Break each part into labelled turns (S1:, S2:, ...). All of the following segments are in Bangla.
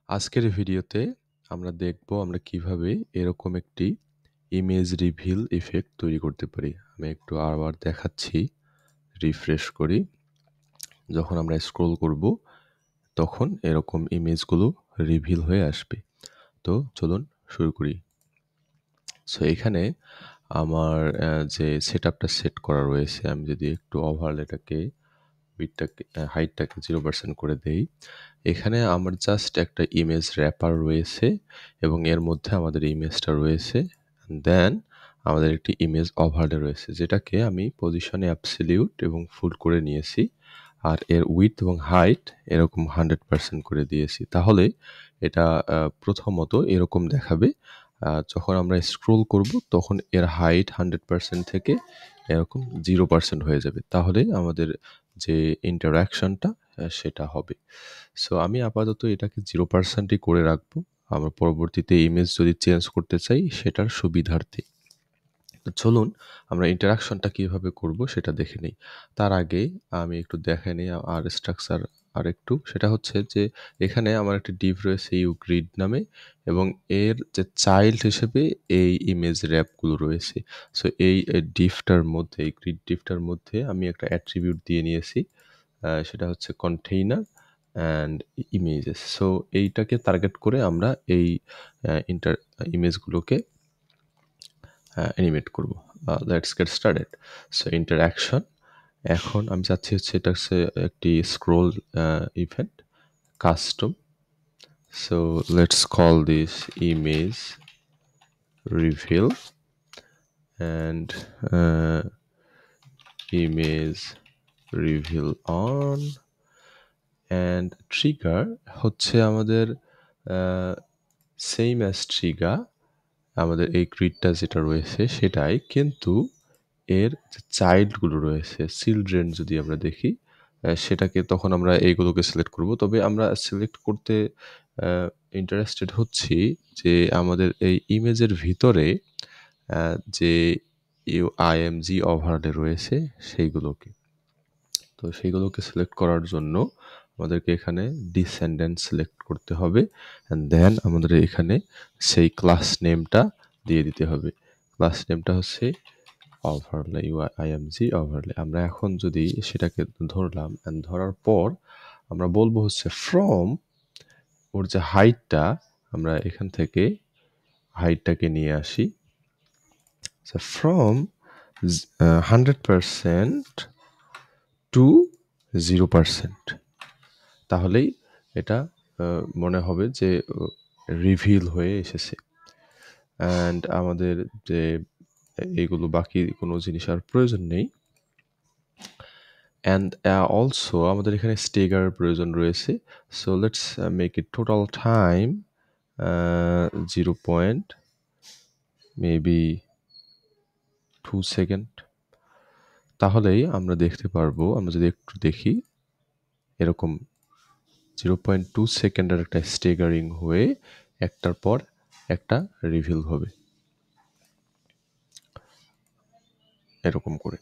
S1: আজকের ভিডিওতে আমরা দেখব আমরা কিভাবে এরকম একটি ইমেজ রিভিল ইফেক্ট তৈরি করতে পারি। আমি একটু আবার দেখাচ্ছি, রিফ্রেশ করি। যখন আমরা স্ক্রল করব তখন এরকম ইমেজগুলো রিভিল হয়ে আসবে। তো চলুন শুরু করি। সো এখানে আমার যে সেটআপটা সেট করা রয়েছে, আমি যদি একটু ওভারলেটাকে উইডথটাকে হাইটটাকে 0% করে দেই, এখানে আমার জাস্ট একটা ইমেজ র্যাপার রয়েছে এবং এর মধ্যে আমাদের ইমেজটা রয়েছে। দেন আমাদের একটি ইমেজ ওভারলে রয়েছে, যেটাকে আমি পজিশনে অ্যাবসলিউট এবং ফুল করে নিয়েছি। আর এর উইডথ এবং হাইট এরকম 100% করে দিয়েছি। তাহলে এটা প্রথমত এরকম দেখাবে। যখন আমরা স্ক্রোল করব তখন এর হাইট 100% থেকে এরকম 0% হয়ে যাবে। তাহলে আমাদের যে ইন্টারঅ্যাকশনটা সেটা হবে। সো আমি আপাতত এটাকে 0%ই করে রাখবো। আমরা পরবর্তীতে ইমেজ যদি চেঞ্জ করতে চাই সেটার সুবিধার্থে। তো চলুন আমরা ইন্টারঅ্যাকশনটা কিভাবে করব সেটা দেখে নেই। তার আগে আমি একটু দেখে নিই আর স্ট্রাকচার আরেকটু। সেটা হচ্ছে যে এখানে আমার একটা ডিভ রয়েছে ইউগ্রিড নামে এবং এর যে চাইল্ড হিসেবে এই ইমেজ র্যাপগুলো রয়েছে। সো এই ডিভটার মধ্যে, এই গ্রিড ডিভটার মধ্যে আমি একটা অ্যাট্রিবিউট দিয়ে নিয়েছি। সেটা হচ্ছে কন্টেইনার অ্যান্ড ইমেজেস। সো এইটাকে টার্গেট করে আমরা এই ইমেজগুলোকে অ্যানিমেট করব। Let's get started. So interaction, এখন আমি চাচ্ছি হচ্ছে এটা হচ্ছে একটি scroll event custom. So let's call this image reveal and image reveal on and trigger হচ্ছে আমাদের সেম অ্যাজ ট্রিগার, আমাদের এই গ্রিডটা যেটা রয়েছে সেটাই, কিন্তু এর যে চাইল্ডগুলো রয়েছে, চিলড্রেন যদি আমরা দেখি, সেটাকে তখন আমরা এইগুলোকে সিলেক্ট করব। তবে আমরা সিলেক্ট করতে ইন্টারেস্টেড হচ্ছি যে আমাদের এই ইমেজের ভিতরে যে আইএমজি ওভারলে রয়েছে সেইগুলোকে। তো সেইগুলোকে সিলেক্ট করার জন্য আমাদেরকে এখানে ডিসেন্ডেন্ট সিলেক্ট করতে হবে অ্যান্ড দেন আমাদের এখানে সেই ক্লাস নেমটা দিয়ে দিতে হবে। ক্লাস নেমটা হচ্ছে ওভারলে, আইএমজি ওভারলে। আমরা এখন যদি সেটাকে ধরলাম অ্যান্ড ধরার পর আমরা বলবো হচ্ছে ফ্রম, ওর যে হাইটটা, আমরা এখান থেকে হাইটটাকে নিয়ে আসি ফ্রম 100% টু 0%। তাহলেই এটা মনে হবে যে রিভিল হয়ে এসেছে। অ্যান্ড আমাদের যে এইগুলো বাকি কোনো জিনিস আর প্রয়োজন নেই। অ্যান্ড অলসো আমাদের এখানে স্টেগার প্রয়োজন রয়েছে। So let's make it total time 0. Maybe 2 second. তাহলেই আমরা দেখতে পারবো, আমরা যদি একটু দেখি, এরকম 0.2 সেকেন্ডের একটা স্টেগারিং হয়ে একটার পর একটা রিভিল হবে এরকম করে।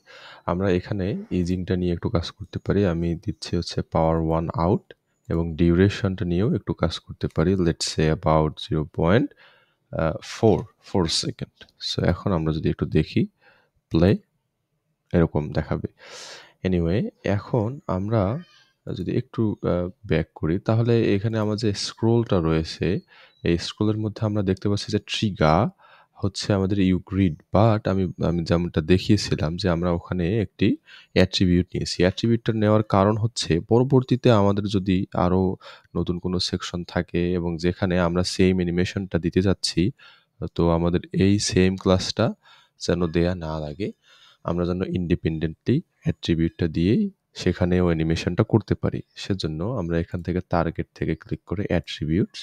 S1: আমরা এখানে ইজিংটা নিয়ে একটু কাজ করতে পারি। আমি দিচ্ছি হচ্ছে পাওয়ার 1 আউট এবং ডিউরেশনটা নিয়েও একটু কাজ করতে পারি। Let's say about 0.4 second. So এখন আমরা যদি একটু দেখি, প্লে এরকম দেখাবে। এনিওয়ে, এখন আমরা যদি একটু ব্যাক করি, তাহলে এখানে আমার যে স্ক্রোলটা রয়েছে, এই স্ক্রোলের মধ্যে আমরা দেখতে পাচ্ছি যে ট্রিগার হচ্ছে আমাদের ইউগ্রিড, বাট আমি যেমনটা দেখিয়েছিলাম যে আমরা ওখানে একটি অ্যাট্রিবিউট নিয়েছি। অ্যাট্রিবিউটটা নেওয়ার কারণ হচ্ছে পরবর্তীতে আমাদের যদি আরও নতুন কোনো সেকশন থাকে এবং যেখানে আমরা সেম অ্যানিমেশনটা দিতে যাচ্ছি, তো আমাদের এই সেম ক্লাসটা যেন দেয়া না লাগে, আমরা যেন ইন্ডিপেন্ডেন্টলি অ্যাট্রিবিউটটা দিয়েই সেখানেও অ্যানিমেশনটা করতে পারি। সেজন্য আমরা এখান থেকে টার্গেট থেকে ক্লিক করে অ্যাট্রিবিউটস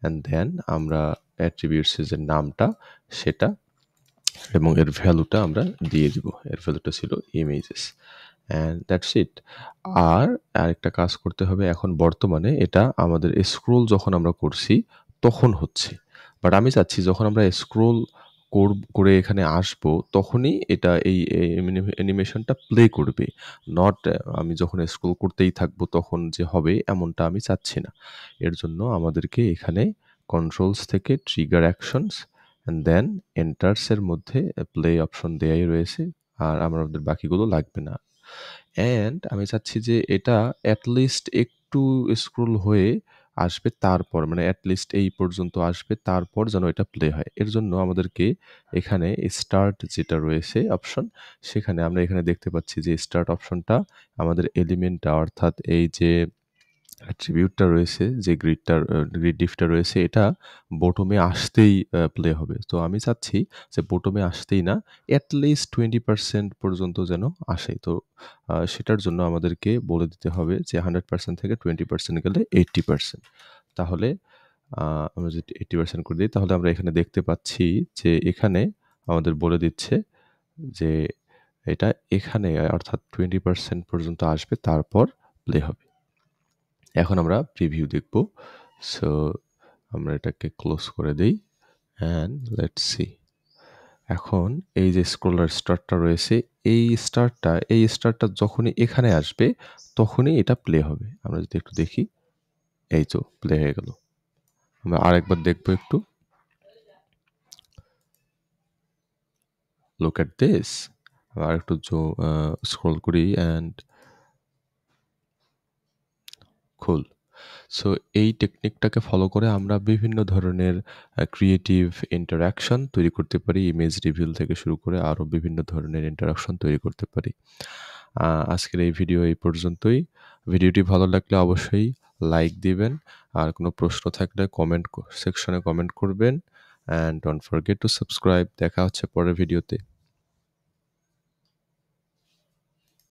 S1: অ্যান্ড দেন আমরা অ্যাট্রিবিউটসের যে নামটা সেটা এবং এর ভ্যালুটা আমরা দিয়ে দিব। এর ভ্যালুটা ছিল ইমেজেস অ্যান্ড দ্যাটস ইট। আর আরেকটা কাজ করতে হবে, এখন বর্তমানে এটা আমাদের স্ক্রোল যখন আমরা করছি তখন হচ্ছে, বাট আমি চাচ্ছি যখন আমরা স্ক্রোল করে এখানে আসবো তখনই এটা এই অ্যানিমেশনটা প্লে করবে। নট আমি যখন স্ক্রল করতেই থাকবো তখন যে হবে এমনটা আমি চাচ্ছি না। এর জন্য আমাদেরকে এখানে কন্ট্রোলস থেকে trigger actions and then enters এর মধ্যে প্লে অপশন দেয়াই রয়েছে। আর আমাদের বাকিগুলো লাগবে না। অ্যান্ড আমি চাচ্ছি যে এটা এট লিস্ট একটু স্ক্রল হয়ে আসবে তারপর মানে এট লিস্ট এই পর্যন্ত আসবে তারপর যেন এটা প্লে হয়। এর জন্য আমাদেরকে এখানে স্টার্ট যেটা রয়েছে অপশন সেখানে আমরা এখানে দেখতে পাচ্ছি যে স্টার্ট অপশনটা আমাদের এলিমেন্টটা অর্থাৎ এই যে অ্যাট্রিবিউটটা রয়েছে যে গ্রিড ডিফটা রয়েছে এটা বটমে আসতেই প্লে হবে। তো আমি চাচ্ছি যে বটমে আসতেই না এট লিস্ট 20% পর্যন্ত যেন আসে। তো সেটার জন্য আমাদেরকে বলে দিতে হবে যে 100% থেকে 20% গেলে 80%। তাহলে আমরা যদি 80% করে দিই তাহলে আমরা এখানে দেখতে পাচ্ছি যে এখানে আমাদের বলে দিচ্ছে যে এটা এখানে অর্থাৎ 20% পর্যন্ত আসবে তারপর প্লে হবে। এখন আমরা প্রিভিউ দেখব। সো আমরা এটাকে ক্লোজ করে দেই অ্যান্ড লেটস সি। এখন এই যে স্ক্রলার স্টারটা রয়েছে এই স্টারটা যখনই এখানে আসবে তখনই এটা প্লে হবে। আমরা যদি একটু দেখি এই তো প্লে হয়ে গেল। আমরা আরেকবার দেখবো একটু। Look at this. আর একটু স্ক্রল করি অ্যান্ড কুল। সো এই টেকনিকটাকে ফলো করে আমরা বিভিন্ন ধরনের ক্রিয়েটিভ ইন্টারাকশন তৈরি করতে পারি। ইমেজ রিভিল থেকে শুরু করে আরও বিভিন্ন ধরনের ইন্টারাকশন তৈরি করতে পারি। আজকের এই ভিডিও এই পর্যন্তই। ভিডিওটি ভালো লাগলে অবশ্যই লাইক দিবেন। আর কোনো প্রশ্ন থাকলে কমেন্ট সেকশনে কমেন্ট করবেন। And don't forget to subscribe. দেখা হচ্ছে পরের ভিডিওতে।